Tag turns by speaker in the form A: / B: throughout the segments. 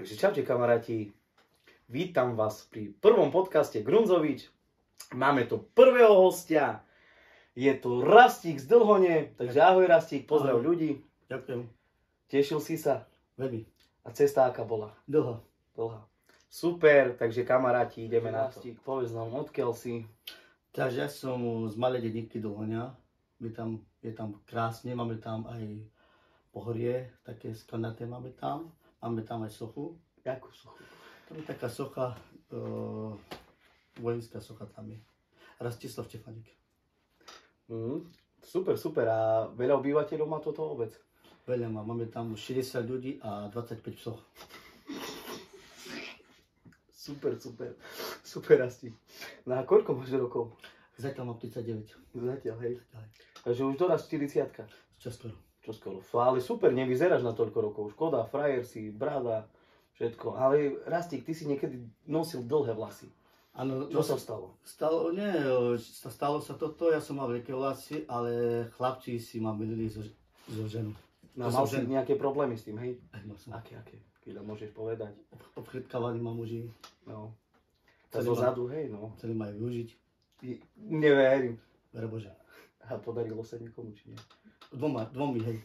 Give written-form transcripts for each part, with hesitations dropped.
A: Takže čaute kamaráti, vítam vás pri prvom podcaste Grunzovič. Máme tu prvého hostia, je tu Rastík z Dlhone, takže ahoj Rastík, pozdrav ľudí.
B: Ďakujem.
A: Tešil si sa?
B: Veľmi.
A: A cesta aká bola?
B: Dlho.
A: Dlhá. Super, takže kamaráti, ideme na to. Rastík, povedz nám, odkiaľ si?
B: Takže ja som z malej dedinky Dlhoňa. Je tam krásne, máme tam aj pohorie, také skalnaté máme tam. Máme tam aj sochu.
A: Jakú sochu?
B: To je taká socha, vojenská socha tam je. Rastislav Štefanik.
A: Super, super. A veľa obyvateľov má toto obec?
B: Veľa má, máme tam 60 ľudí a 25 psov.
A: Super, super. Super, Rastík. No a koľko máš rokov?
B: Zatiaľ mám 39.
A: Zatiaľ, hej. Takže už doraz 40-ka.
B: Čoskoro.
A: Čoskoro. Ale super, nevyzeráš na toľko rokov. Škoda, frajer si, brada, všetko. Ale Rastík, ty si niekedy nosil dlhé vlasy.
B: Ano,
A: Čo sa stalo?
B: Stalo sa toto, ja som mal veľké vlasy, ale chlapci si ma milili so ženou.
A: No, mal si nejaké problémy s tým, hej?
B: Aj mal som.
A: Aké? Keď môžeš povedať.
B: Obchytkávaní ma muži.
A: No. Tak zo zadu, hej, no.
B: Chceli ma aj využiť.
A: Neverím.
B: Vere Bože.
A: A podarilo sa niekomu, či nie?
B: Dvomi, hej.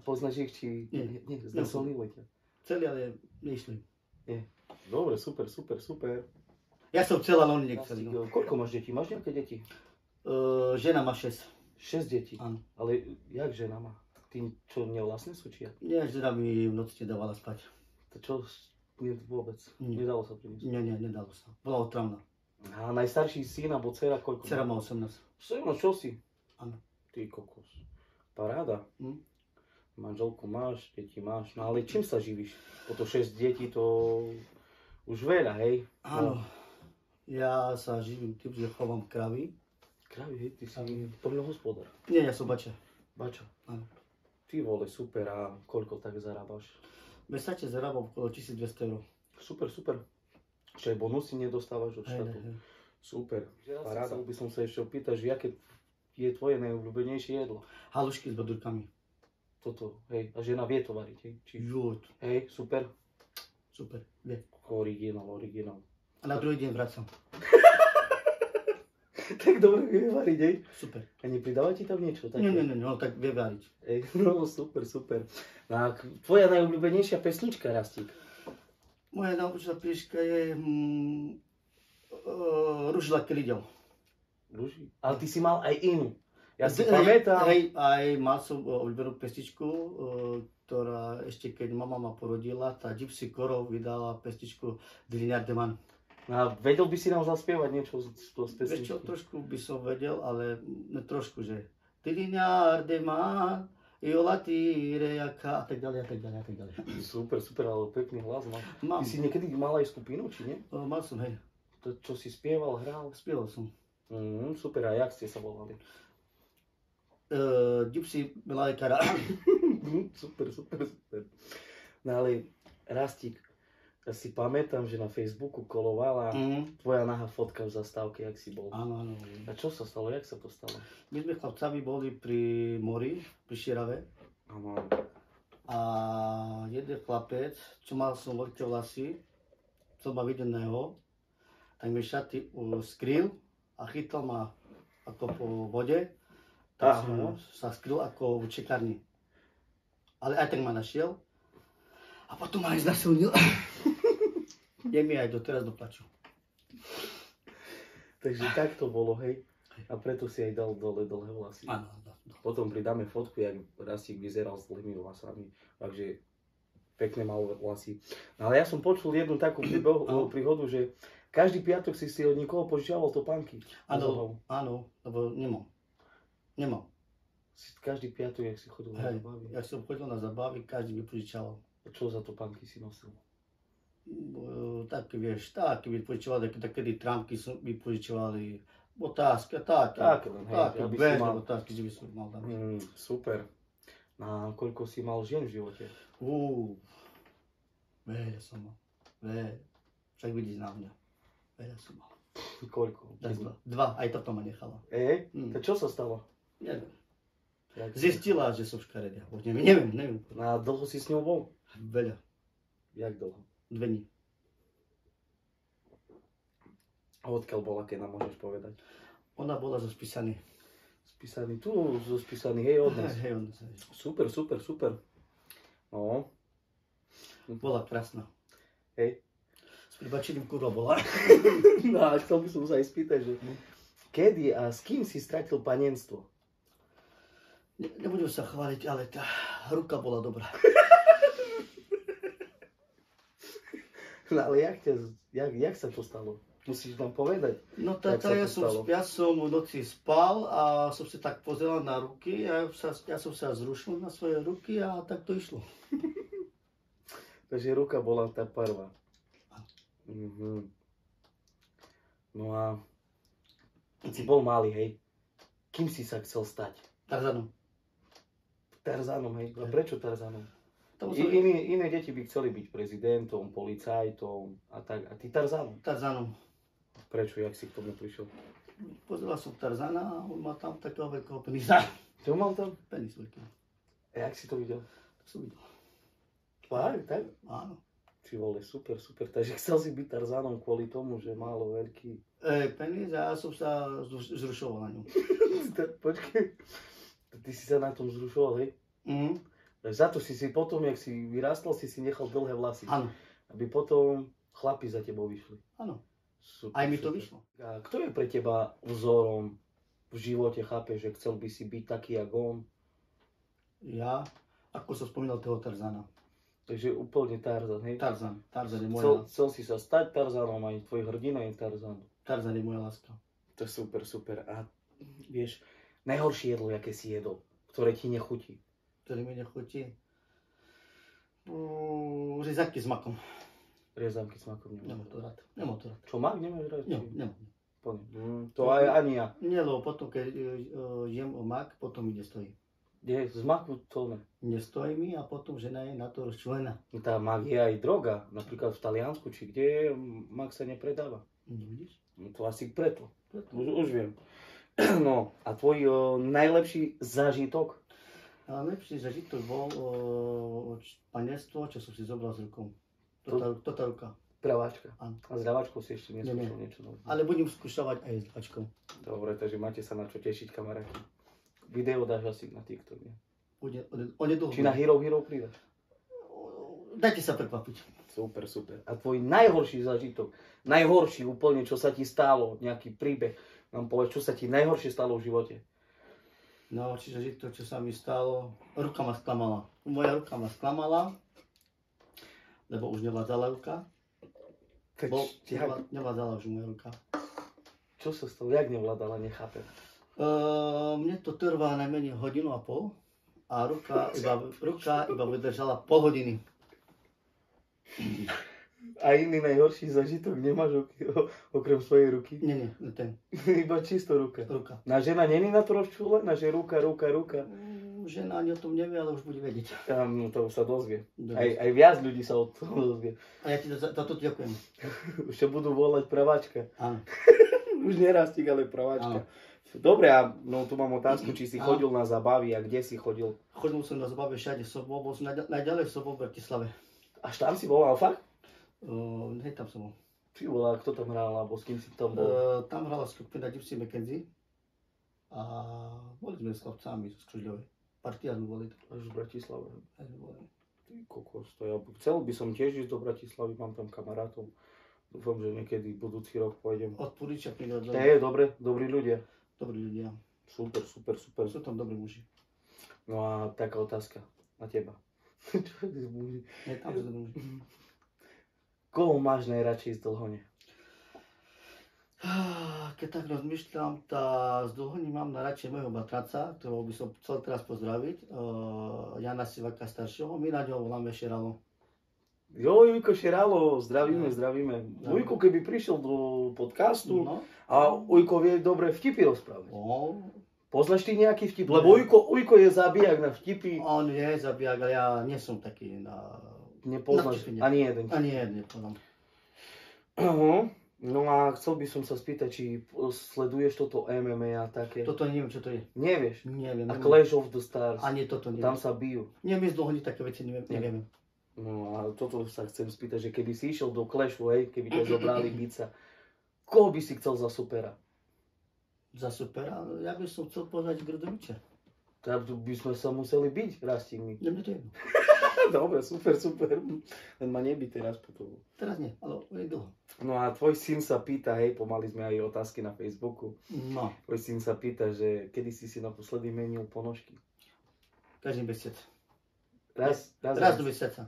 A: Poznáš ich, či... Nie, znásilnili ťa.
B: Chceli, ale neišli.
A: Nie. Dobre, super.
B: Ja som chcel, ale oni nechceli.
A: No. Koľko máš detí? Máš nejaké deti?
B: Žena má 6.
A: 6 detí?
B: Áno.
A: Ale jak žena má? Ty čo, nevlastné sú, či jak?
B: Nie, žena mi v noci nedávala spať.
A: To čo? Nie, vôbec.
B: Nie.
A: Nedalo sa priniesť?
B: Nie, nedalo sa. Bola otravná.
A: A najstarší syn alebo dcera koľko?
B: Dcera má 18.
A: Čo si?
B: Áno.
A: Ty kokos. Paráda. Manželku máš, deti máš, no ale čím sa živíš? Po to 6 detí to už veľa, hej?
B: Áno. Ja sa živím tým, že chovám kravy.
A: Kravy, hej, ty si poľnohospodár.
B: Nie, ja som bača.
A: Bača?
B: Áno.
A: Ty vole, super, a koľko tak zarábaš?
B: Mesačne zarábam okolo 1200 eur.
A: Super. Čo aj bonusy nedostávaš od štátu?
B: Hej.
A: Super, paráda. By som sa ešte opýtať, že aké je tvoje najobľúbenejšie jedlo?
B: Halušky s bodurkami.
A: Toto, hej, a žena vie to variť, hej?
B: Joj.
A: Hej, super.
B: Super, vie.
A: Originál.
B: A na druhý deň vracam.
A: Tak dobre vie variť, hej?
B: Super.
A: A nepridáva ti tam niečo také?
B: Nie, no tak vie variť.
A: Hej, no super. No a tvoja najobľúbenejšia pesnička, Rastík?
B: Moja najobľúbenejšia pesnička je Ružila Kelidel.
A: Ruži? Ale ty si mal aj inú. Ja si pamätám.
B: Hej, aj mal som obľúbenú pesničku, ktorá ešte keď mama ma porodila, tá Gypsy Korov vydala pesničku Dilignard de Man.
A: A vedel by si nám zaspievať niečo z pesničky?
B: Vieš čo, trošku by som vedel, ale ne trošku, že Dilignard de Man, io la tire a tak ďalej.
A: Super, ale pekný hlas mal.
B: Mám.
A: Ty si niekedy mal aj skupinu, či nie?
B: Mal som, hej.
A: To, čo si spieval, hral?
B: Spieval som.
A: Super, a jak ste sa volali?
B: Gypsy Melajkara.
A: Super. No ale Rastík, ja si pamätám, že na Facebooku kolovala tvoja nahá fotka v zastávke, jak si bol.
B: Áno.
A: A čo sa stalo? Jak sa to stalo?
B: My sme chlapcami boli pri mori, pri Šierave.
A: Áno.
B: A jeden chlapec, čo mal som veľké vlasy, chcel ma videného, tak mi šaty skryl a chytal ma ako po vode. Tak som sa skryl ako v čekárni. Ale aj tak ma našiel. A potom ma aj znasilnil. Je mi aj doteraz doplaču.
A: Takže tak to bolo, hej? A preto si aj dal dole dlhé vlasy.
B: Áno.
A: Potom pridáme fotku, jak Rastík vyzeral s dlhými vlasami. Takže pekne mal vlasy. No, ale ja som počul jednu takú príhodu, že každý piatok si od niekoho požičiaval topánky.
B: Áno, lebo nemal.
A: Každý piatok, jak si chodil na zabavy.
B: Ja som chodil na zabavy, každý mi požičal.
A: A čo za topánky si nosil?
B: Tak vieš, mi požičovali, takedy trámky mi požičovali, otázky, také, bežné otázky, že by som mal tam.
A: Super. A koľko si mal žien v živote?
B: Veľa som mal. Však vidíš na mňa. Veľa som mal.
A: Koľko?
B: Dva, aj toto ma nechala.
A: Tak čo sa stalo?
B: Neviem. Zistila, že som škaredý. Neviem.
A: A dlho si s ňou bol?
B: Veľa.
A: Jak dlho?
B: 2 dní.
A: A odkiaľ bola, keď nám môžeš povedať?
B: Ona bola zo Spísany.
A: Spísaný tu, zo Spísaný, hej, od nás.
B: Hej, od nás.
A: Super, super, super. No.
B: Bola krásna.
A: Hej.
B: S pribačením kurva bola.
A: No a chcel by som sa aj spýtať, že kedy a s kým si stratil panenstvo?
B: Nebudem sa chváliť, ale tá ruka bola dobrá.
A: No ale jak sa to stalo? Musíš nám povedať.
B: No tak ja som v noci spal a som si tak pozeral na ruky a ja som sa zrušil na svoje ruky a tak to išlo.
A: Takže ruka bola tá prvá. No a keď si bol malý, hej, kým si sa chcel stať?
B: Tarzanom.
A: Tarzanom, hej. A prečo Tarzanom? Iné deti by chceli byť prezidentom, policajtom a tak. A ty Tarzanom?
B: Tarzanom.
A: Prečo? Jak si k tomu prišiel?
B: Pozeral som Tarzana a on má tam takého veľkého penisa.
A: Čo mal tam?
B: Penis veľký.
A: A jak si to videl?
B: To som videl.
A: Tak?
B: Áno.
A: Ty vole, super, super. Takže chcel si byť Tarzanom kvôli tomu, že málo veľký
B: penis a ja som sa zrušoval na ňom.
A: Počkej. Ty si sa na tom zrušoval, hej? Za to si potom, jak si vyrastol, si nechal dlhé vlasy.
B: Áno.
A: Aby potom chlapi za tebou vyšli.
B: Áno.
A: Super,
B: aj mi to vyšlo.
A: A kto je pre teba vzorom v živote, chápeš, že chcel by si byť taký, jak on?
B: Ja, ako som spomínal toho Tarzana.
A: Takže úplne Tarzan, hej?
B: Tarzan je moja...
A: Chcel si sa stať Tarzanom, aj tvoj hrdina je Tarzan.
B: Tarzan je moja láska.
A: To je super, super. A vieš, najhoršie jedlo, aké si jedol, ktoré ti nechutí?
B: Ktoré mi nechutí? Rezáky s makom.
A: Rezánky s makom
B: nemám to rád.
A: Čo, mak nemáš rád?
B: Nemám.
A: To aj ani ja.
B: Nie, lebo potom, keď jem mak, potom mi nestojí.
A: Z maku to ne.
B: Nestojí mi a potom žena je na to rozčlená.
A: Tá mak je aj droga. Napríklad v Taliansku, či kde mak sa nepredáva.
B: Nevidíš?
A: No to asi preto. Už viem. No a tvoj najlepší zážitok?
B: Najlepší zážitok bol panenstvo, čo som si zobral z rukou. Toto ruka.
A: Praváčka.
B: Áno.
A: A s ľavačkou si ešte neskúšal niečo nové.
B: Ale budem skúšavať aj s ľavačkou.
A: Dobre, takže máte sa na čo tešiť, kamaráti. Video dáš asi na TikTok, nie? Či na Hero pridáš?
B: Dajte sa prekvapiť.
A: Super, super. A tvoj najhorší zážitok? Najhorší úplne, čo sa ti stalo? Nejaký príbeh? Nám povedz, čo sa ti najhoršie stalo v živote?
B: Najhorší zážitok, čo sa mi stalo? Ruka ma sklamala. Moja ruka ma sklamala. Lebo už nevládzala ruka. Nevládzala už moja ruka.
A: Čo sa stalo? Jak nevládala? Nechápem.
B: Mne to trvá najmenej 1,5 hodiny a ruka iba vydržala pol hodiny.
A: A iný najhorší zažitok nemáš okrem svojej ruky?
B: Nie, ten.
A: Iba čisto ruka. Na žena není na to rozčúlená, že ruka.
B: Žena ani o tom nevie, ale už bude vedieť.
A: No to sa dozvie. Aj viac ľudí sa o tom dozvie.
B: A ja ti za to ďakujem.
A: Už sa budú volať praváčka.
B: Áno.
A: Už nerastík, ale praváčka. Dobre, a no tu mám otázku, či si chodil na zabavy a kde si chodil?
B: Chodil som na zabavy všade, najďalej som bol v Bratislave.
A: Až tam si bol, ale fakt?
B: Hej, tam som bol.
A: Či bola, kto tam hral, alebo s kým si tam bol?
B: Tam hrala skupina Gypsy McKenzie a boli sme s chlapcami zo Skružľovej. Partia sme boli.
A: Až v Bratislave.
B: Aj sme boli.
A: Ty kokos, to ja chcel by som tiež ísť do Bratislavy, mám tam kamarátov. Dúfam, že niekedy budúci rok pôjdem.
B: Odporúčam mi
A: dobre, dobrí ľudia.
B: Dobrí ľudia.
A: Super.
B: Sú tam dobrí muži.
A: No a taká otázka na teba. Čo je muži?
B: Nie, tam sú dobrí muži.
A: Koho máš najradšej z Dlhone?
B: Keď tak rozmýšľam, z Dlhoni mám najradšej môjho bratranca, ktorého by som chcel teraz pozdraviť. Jana Sivaka staršieho, my na ňo voláme Šeralo.
A: Jo, Ujko Šeralo, zdravíme. Ujko, keby prišiel do podcastu a Ujko vie dobre vtipy rozprávať. Poznáš ty nejaký vtip? Lebo Ujko je zabijak na vtipy.
B: On je zabijak, ale ja nie som taký na...
A: Nepoznáš ani jeden.
B: Ani jeden nepoznám.
A: No a chcel by som sa spýtať, či sleduješ toto MMA a také?
B: Toto neviem, čo to je.
A: Nevieš?
B: Neviem.
A: A Clash of the Stars?
B: Ani toto neviem.
A: Tam sa bijú.
B: Neviem z Dlhoni také veci, neviem.
A: No a toto sa chcem spýtať, že keby si išiel do Clashu, hej, keby ťa zobrali bica, koho by si chcel za supera?
B: Za supera? Ja by som chcel poznať Grudoviča.
A: Tak by sme sa museli byť, Rastík.
B: Mne to jedno.
A: Dobre, super. Len ma nebyť teraz potom.
B: Teraz nie, ale je dlho.
A: No a tvoj syn sa pýta, hej, pomaly sme aj otázky na Facebooku.
B: No,
A: Tvoj syn sa pýta, že kedy si naposledy menil ponožky?
B: každý mesiac.
A: Raz
B: Raz do mesiaca.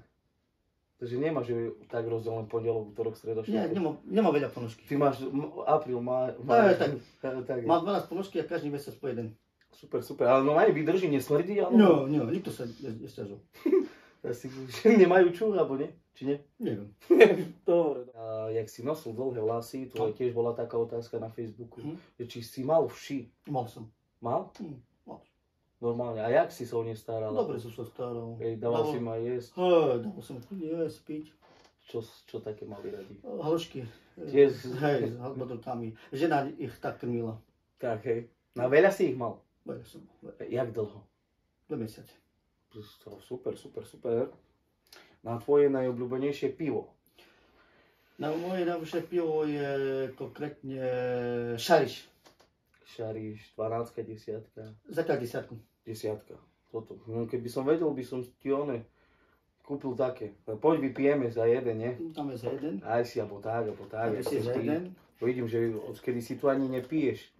A: Takže nemáš že tak rozdelené pondelok, útorok, streda,
B: Nie,
A: štvrtok.
B: nemám veľa ponožky.
A: Ty máš apríl, máj. Tak.
B: Mám 12 ponožky a každý mesiac po jeden.
A: Super. Ale no aj vydrží, nesmrdí, ale...
B: No, nikto sa nestiažil.
A: Asi nemajú čuch, alebo nie? Či nie?
B: Neviem.
A: Dobre. A jak si nosil dlhé vlasy, to tiež bola taká otázka na Facebooku, že či si mal vši.
B: Mal som.
A: Mal?
B: Mal.
A: Normálne. A jak si sa o ne staral?
B: Dobre som sa staral.
A: Dával si ma jesť.
B: Dával som jesť, piť.
A: Čo také mali radi?
B: Halušky.
A: Tiež.
B: Hej, s hodnotkami. Žena ich tak krmila.
A: Tak, hej. Na veľa si ich mal?
B: Veľa som.
A: Jak dlho?
B: 2 mesiace.
A: Super. Na tvoje najobľúbenejšie pivo?
B: Na moje najvyššie pivo je konkrétne Šariš.
A: Šariš, 12, 10.
B: Zatiaľ 10.
A: 10. Toto. No, keby som vedel, by som ti kúpil také. Poď vypijeme za jeden, nie?
B: Dáme za jeden.
A: Aj si, alebo tak.
B: Dáme si za jeden.
A: Vidím, že odkedy si tu ani nepiješ.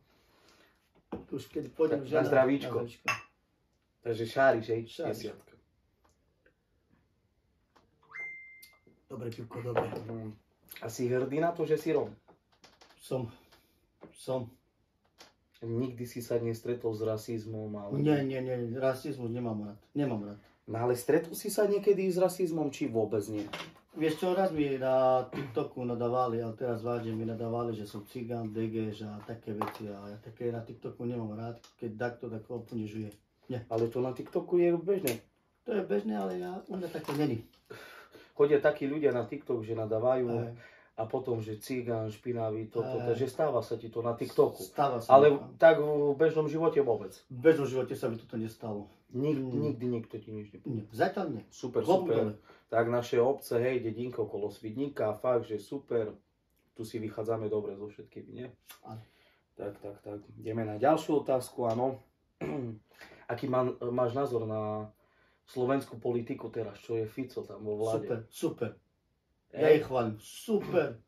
B: Už keď pôjdem
A: Na zdravíčko. Takže Šariš, hej,
B: Šariš.
A: 10.
B: Dobre pivko, dobre.
A: A si hrdý na to, že si Rom?
B: Som.
A: Nikdy si sa nestretol s rasizmom? Ale...
B: Nie, rasizmus nemám rád.
A: No ale stretol si sa niekedy s rasizmom, či vôbec nie?
B: Vieš čo, raz mi na TikToku nadávali, ale teraz vážne mi nadávali, že som cigán, degež a také veci. A ja také na TikToku nemám rád, keď takto tako ponižuje. Nie.
A: Ale to na TikToku je bežné.
B: To je bežné, ale u mňa také není.
A: Chodia takí ľudia na TikTok, že nadávajú a potom, že cigán, špinavý, toto, takže stáva sa ti to na TikToku.
B: Stáva sa.
A: Ale tak v bežnom živote vôbec.
B: V bežnom živote sa mi toto nestalo.
A: Nikdy nikto ti nič nepovedal.
B: Nie, zatiaľ nie.
A: Super. Tak naše obce, hej, dedinka okolo Svidníka, fakt, že super. Tu si vychádzame dobre so všetkými, nie?
B: Áno.
A: Tak. Ideme na ďalšiu otázku, áno. Aký máš názor na slovenskú politiku teraz, čo je Fico tam vo vláde?
B: Super. Ja ich chválim. Super.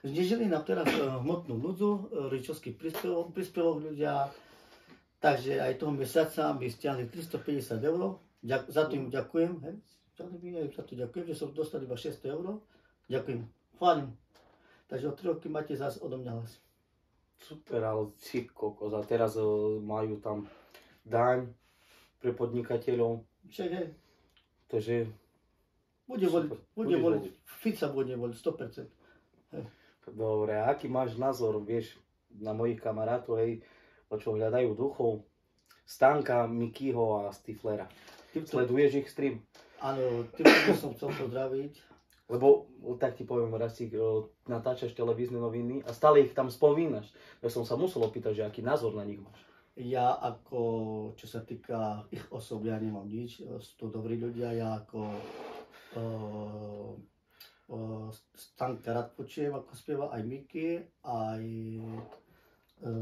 B: Znižili nám teraz hmotnú núdzu, rodičovský príspevok ľudia, takže aj toho mesiaca by stiahli 350 eur. Za to im ďakujem. Za to ďakujem, že som dostal iba 600 eur. Ďakujem. Chválim. Takže o 3 roky máte zase odo mňa hlas.
A: Super, ale si kokos. A teraz majú tam daň pre podnikateľov.
B: Však hej.
A: Takže...
B: Bude voliť. Fica bude voliť 100%. Hej.
A: Dobre, a aký máš názor, vieš, na mojich kamarátov, hej, čo hľadajú duchov, Stanka, Mikyho a Stiflera. Sleduješ ich stream?
B: Áno, týmto som chcel pozdraviť.
A: Lebo, tak ti poviem, raz si natáčaš televízne noviny a stále ich tam spomínaš. Ja som sa musel opýtať, že aký názor na nich máš.
B: Ja ako, čo sa týka ich osob, ja nemám nič, sú to dobrí ľudia, ja ako Stanka rád počujem, ako spieva aj Miky, aj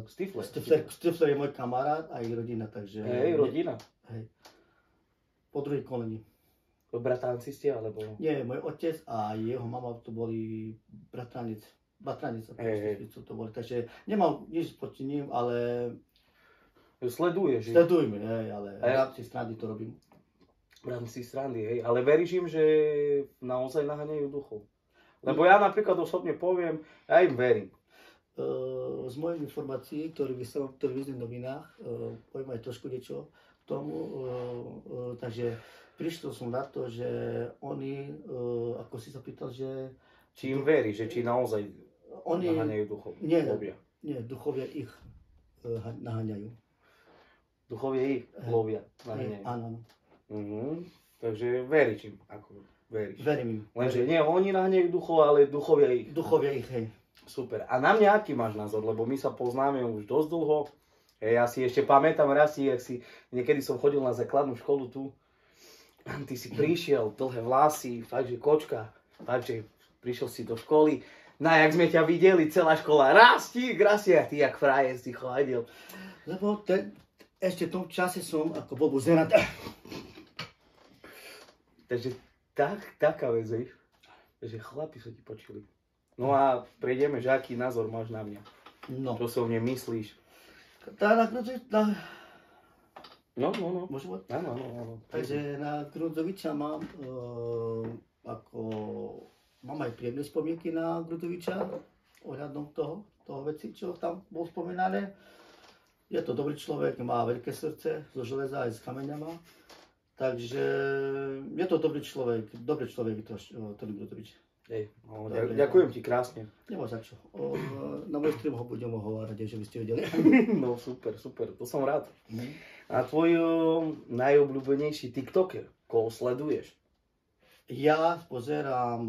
B: Stifler je môj kamarát, aj rodina, takže...
A: Hej, rodina.
B: Hej. Po druhej koleni.
A: Bratranci ste, alebo...
B: Nie, môj otec a jeho mama to boli bratranec, to boli, takže nemám nič proti ním, ale...
A: Sleduješ ich?
B: Sledujme, hej, ale v rámci strany to robím.
A: V rámci strany, hej, ale veríš im, že naozaj naháňajú duchov? Lebo ja napríklad osobne poviem, ja im verím.
B: Z mojich informácií, ktoré vyzerám v televíznych novinách, poviem aj trošku niečo k tomu, takže prišiel som na to, že oni, ako si sa pýtal, že...
A: Či im veríš, že či naozaj naháňajú duchov?
B: Nie, duchovia ich naháňajú.
A: Duchovia ich lovia, naháňajú?
B: Áno.
A: Takže veríš im, ako veríš?
B: Verím im.
A: Lenže nie oni naháňajú duchov, ale duchovia ich.
B: Duchovia ich, hej.
A: Super. A na mňa aký máš názor? Lebo my sa poznáme už dosť dlho. Ja si ešte pamätám raz, ak si niekedy som chodil na základnú školu tu ty si prišiel, dlhé vlasy, fakt, že kočka, fakt, že prišiel si do školy, jak sme ťa videli, celá škola, rastie, a ty jak frajer si chodil.
B: Lebo ešte v tom čase som ako bol buzerat.
A: Takže taká vec, vieš, že chlapi sa ti počuli. No a prejdeme, že aký názor máš na mňa?
B: No.
A: Čo si o mne myslíš? No.
B: Môžem povedať?
A: Áno.
B: Takže na Grudzoviča mám mám aj príjemné spomienky na Grudzoviča ohľadom toho veci, čo tam bol spomínané. Je to dobrý človek, má veľké srdce zo železa aj s kameňama. Takže je to dobrý človek Tony Grudzovič.
A: Ďakujem ti krásne.
B: Nemá za čo. Na môj stream ho budem ohovárať, že by ste vedeli.
A: No super, to som rád. A tvoj najobľúbenejší TikToker, koho sleduješ?
B: Ja pozerám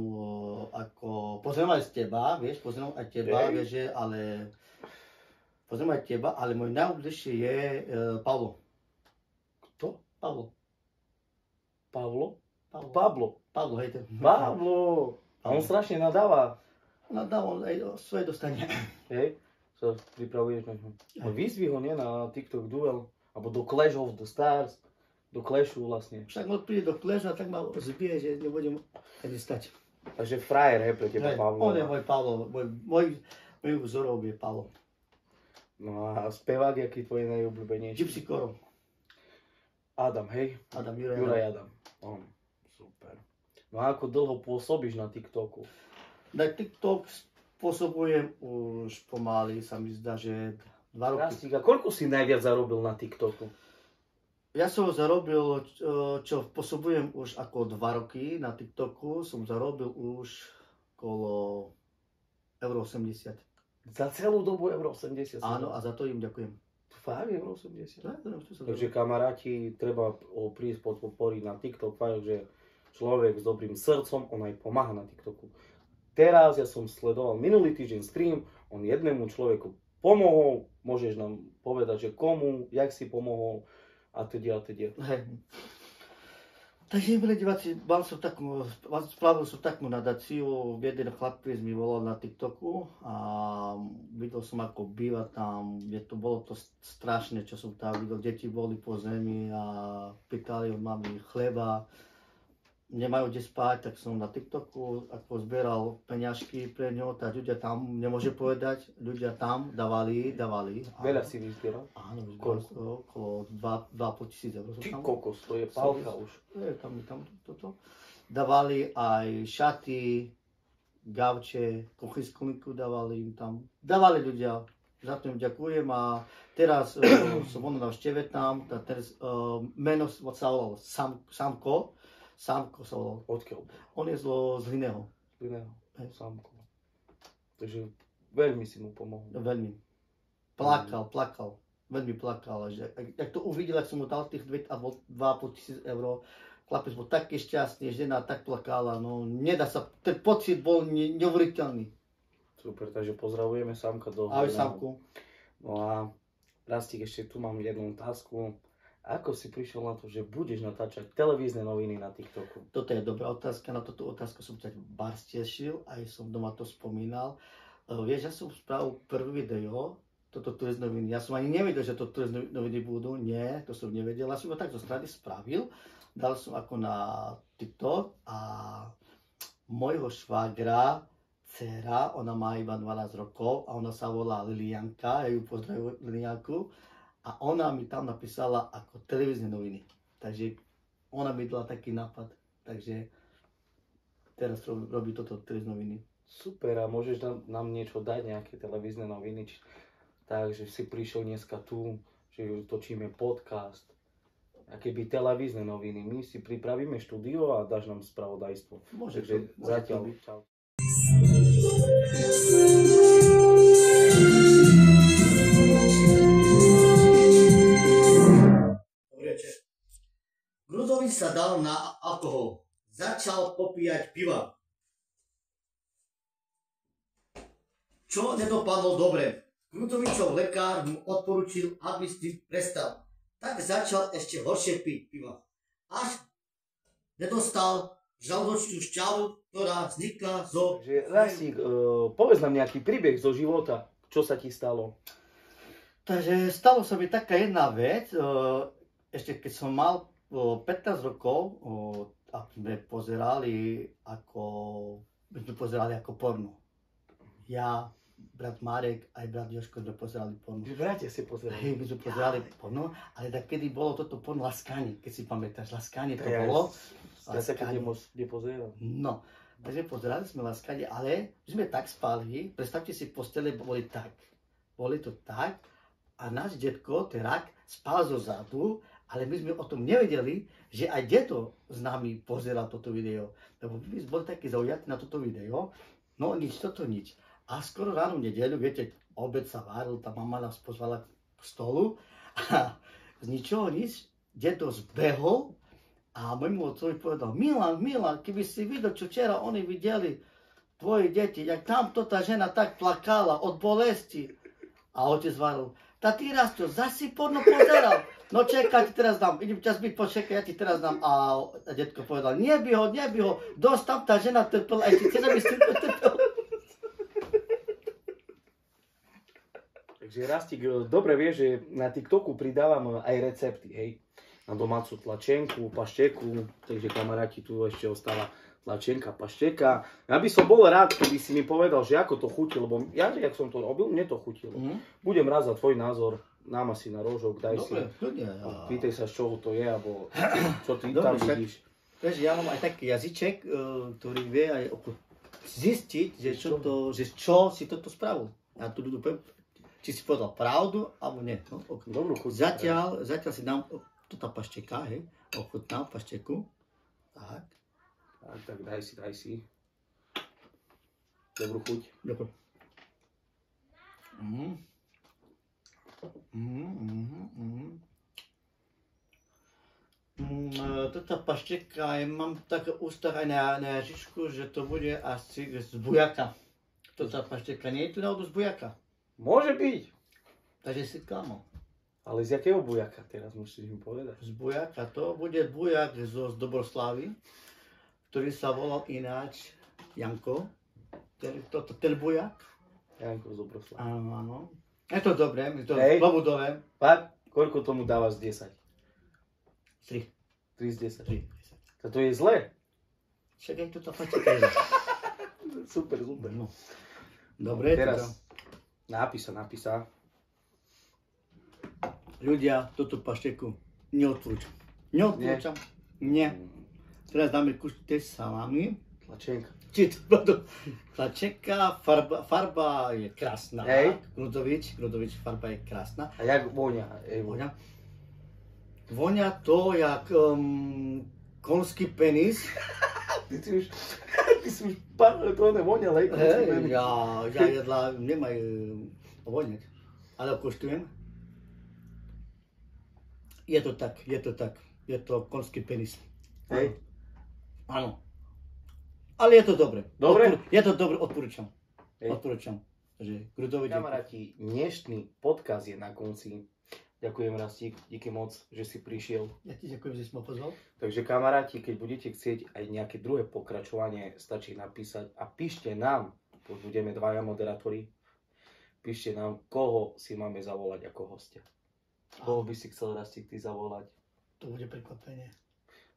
B: aj teba, vieš, pozerám aj teba, ale môj najobľúbenejší je Pavlo.
A: Kto?
B: Pavlo.
A: Pablo,
B: hej.
A: Pablo. A on strašne nadáva.
B: Nadáva, on aj svoje dostane.
A: Hej, sa pripravuješ na ňo. Vyzvi ho, nie, na TikTok duel, alebo do Clash of the Stars, do Clashu vlastne.
B: Však on príde do Clashu a tak ma zbije, že nebudem ani stať.
A: Takže frajer, hej, pre teba Pavlo.
B: On je môj Pavlo, môj vzorov je Pavlo.
A: No a spevák, aký tvoj najobľúbenejší?
B: Gypsy Koro.
A: Adam, hej? Juraj Adam. Super. No a ako dlho pôsobíš na TikToku?
B: Na TikTok spôsobujem už pomaly, sa mi zdá, že 2 roky.
A: Rastík, a koľko si najviac zarobil na TikToku?
B: Ja som zarobil, čo pôsobujem už ako 2 roky na TikToku, som zarobil už okolo €80.
A: Za celú dobu €80?
B: Áno, a za to im ďakujem.
A: Fakt €80?
B: Takže
A: Takže kamaráti, treba prísť podporiť na TikTok, fakt, že človek s dobrým srdcom, on aj pomáha na TikToku. Teraz ja som sledoval minulý týždeň stream, on jednému človeku pomohol, môžeš nám povedať, že komu, jak si pomohol a teda.
B: Hej. Takže, milí diváci, spravil som takú nadáciu, jeden chlapec mi volal na TikToku a videl som, ako býva tam, bolo to strašné, čo som tam videl, deti boli po zemi a pýtali od mami chleba, nemajú kde spať, tak som na TikToku ako zbieral peňažky pre ňo, tak ľudia tam, nemôže povedať, ľudia tam dávali.
A: Veľa si vyzbieral?
B: Áno, vyzbieral okolo 2,5 tisíc eur.
A: Ty kokos, to je pálka už.
B: Tam toto. Dávali aj šaty, gauče, kuchynsku dávali im tam. Dávali ľudia, za to im ďakujem a teraz som na návšteve tam, teraz meno sa volalo Sámko sa volal.
A: Odkiaľ?
B: On je z Hliného.
A: Sámko. Takže veľmi si mu pomohol.
B: Veľmi. Plakal. Veľmi plakal. Jak to uvidel, ak som mu dal tých 2,5 tisíc eur, chlapec bol taký šťastný, žena tak plakala, no nedá sa, ten pocit bol neuveriteľný.
A: Super, takže pozdravujeme Sámka do Hliného.
B: Ahoj Sámku.
A: No a Rastík, ešte tu mám jednu otázku. Ako si prišiel na to, že budeš natáčať televízne noviny na TikToku?
B: Toto je dobrá otázka, na túto otázku som ťa bars tešil, aj som doma to spomínal. Vieš, ja som spravil prvý video, toto turizné noviny. Ja som ani nevedel, že to turizné noviny budú, nie, to som nevedel. Ja som ho tak zo strany spravil, dal som ako na TikTok a mojho švagra, dcera, ona má iba 12 rokov a ona sa volá Lilianka, ja ju pozdravujem Lilianku. A ona mi tam napísala ako televízne noviny. Takže ona mi dala taký nápad. Takže teraz robí toto televízne noviny.
A: Super, a môžeš nám niečo dať, nejaké televízne noviny? Takže si prišiel dneska tu, že točíme podcast. A keby televízne noviny, my si pripravíme štúdio a dáš nám spravodajstvo. Takže zatiaľ. Čau.
B: Grudzovič sa dal na alkohol. Začal popíjať piva. Čo nedopadlo dobre. Grudzovičov lekár mu odporučil, aby s tým prestal. Tak začal ešte horšie piť piva. Až nedostal žalúdočnú šťavu, ktorá vznikla zo...
A: Takže Rastík, povedz nám nejaký príbeh zo života, čo sa ti stalo.
B: Takže stalo sa mi taká jedna vec, ešte keď som mal 15 rokov, a sme pozerali ako porno. Ja, brat Marek, aj brat Jožko sme pozerali porno.
A: Vy bratia si pozerali.
B: Hej, my sme pozerali porno, ale tak kedy bolo toto porno Laskanie, keď si pamätáš, Laskanie to bolo.
A: Ja sa keď nepozeral.
B: No, takže pozerali sme Laskanie, ale my sme tak spali, predstavte si, postele boli tak. Boli to tak a náš detko, Terak, spal zo zadu, ale my sme o tom nevedeli, že aj deto s nami pozeral toto video. Lebo my sme boli takí zaujatí na toto video, no nič, toto nič. A skoro ráno v nedeľu, viete, obed sa varil, tá mama nás pozvala k stolu a z ničoho nič, deto zbehol a môjmu otcovi povedal, Milan, keby si videl, čo včera oni videli, tvoje deti, jak tamto tá žena tak plakala od bolesti. A otec varil, tá ty Rasto, zasi porno pozeral. No čekaj, ti teraz dám, idem ťa zbyť, počekaj, ja ti teraz dám. A detko povedal, nebi ho, dosť tam tá žena trpela, aj ti chceš, aby si trpel.
A: Takže Rastík, dobre vie, že na TikToku pridávam aj recepty, hej. Na domácu tlačenku, pašteku, takže kamaráti, tu ešte ostáva tlačenka, pašteka. Ja by som bol rád, keby si mi povedal, že ako to chutí, lebo ja, jak som to robil, mne to chutilo. Budem rád za tvoj názor, nám asi na rožok, daj
B: dobre,
A: si, pýtaj sa, z čoho to je, alebo čo ty
B: dobre,
A: tam vidíš.
B: Vieš, ja mám aj taký jazyček, ktorý vie aj zistiť, že čo si toto spravil. Ja tu poviem, či si povedal pravdu, alebo nie. No, okay.
A: Dobrú chuť.
B: Zatiaľ si dám tá pašteka, hej, ochutnám pašteku. Tak.
A: Tak daj si. Dobrú chuť.
B: Dobre. Toto pašteka, mám také ústach aj na jazyčku, že to bude asi z bujaka. Toto pašteka nie je tu náhodou z bujaka.
A: Môže byť.
B: Takže si klamal.
A: Ale z jakého bujaka teraz musíš mi povedať?
B: Z bujaka, to bude bujak z Dobroslavy, ktorý sa volal ináč Janko. Ten bujak.
A: Janko z Dobroslavy.
B: Áno. Je to dobré, je to klobúdové.
A: Fakt? Koľko tomu dávaš z 10?
B: 3.
A: 3 z 10?
B: 3.
A: To je zlé.
B: Však aj toto pačeka je.
A: Super.
B: No. Dobre,
A: teraz napísa.
B: Ľudia, túto pašteku neodporúčam. Neodporúčam. Nie. Teraz dáme kúšte salami.
A: Tlačenka.
B: Tlačenka, farba je krásna. Grudovič, farba je krásna.
A: A jak vonia?
B: Vonia to jak konský penis.
A: Ty si už to nevonia, ale konský penis.
B: Ja jedla nemaj voniať, ale koštujem. Je to tak. Je to konský penis.
A: Hej.
B: Áno. Ale je to dobre.
A: Dobre?
B: Je to dobre, odporúčam.
A: Kamaráti, dnešný podcast je na konci. Ďakujem, Rastík, díky moc, že si prišiel.
B: Ja ti ďakujem, že si ma pozval.
A: Takže kamaráti, keď budete chcieť aj nejaké druhé pokračovanie, stačí napísať a píšte nám, budeme dvaja moderátori, píšte nám, koho si máme zavolať ako hostia. Koho by si chcel, Rastík, ty zavolať?
B: To bude prekvapenie.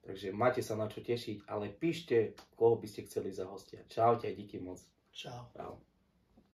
A: Takže máte sa na čo tešiť, ale píšte, koho by ste chceli za hostia. Čaute a díky moc.
B: Čau.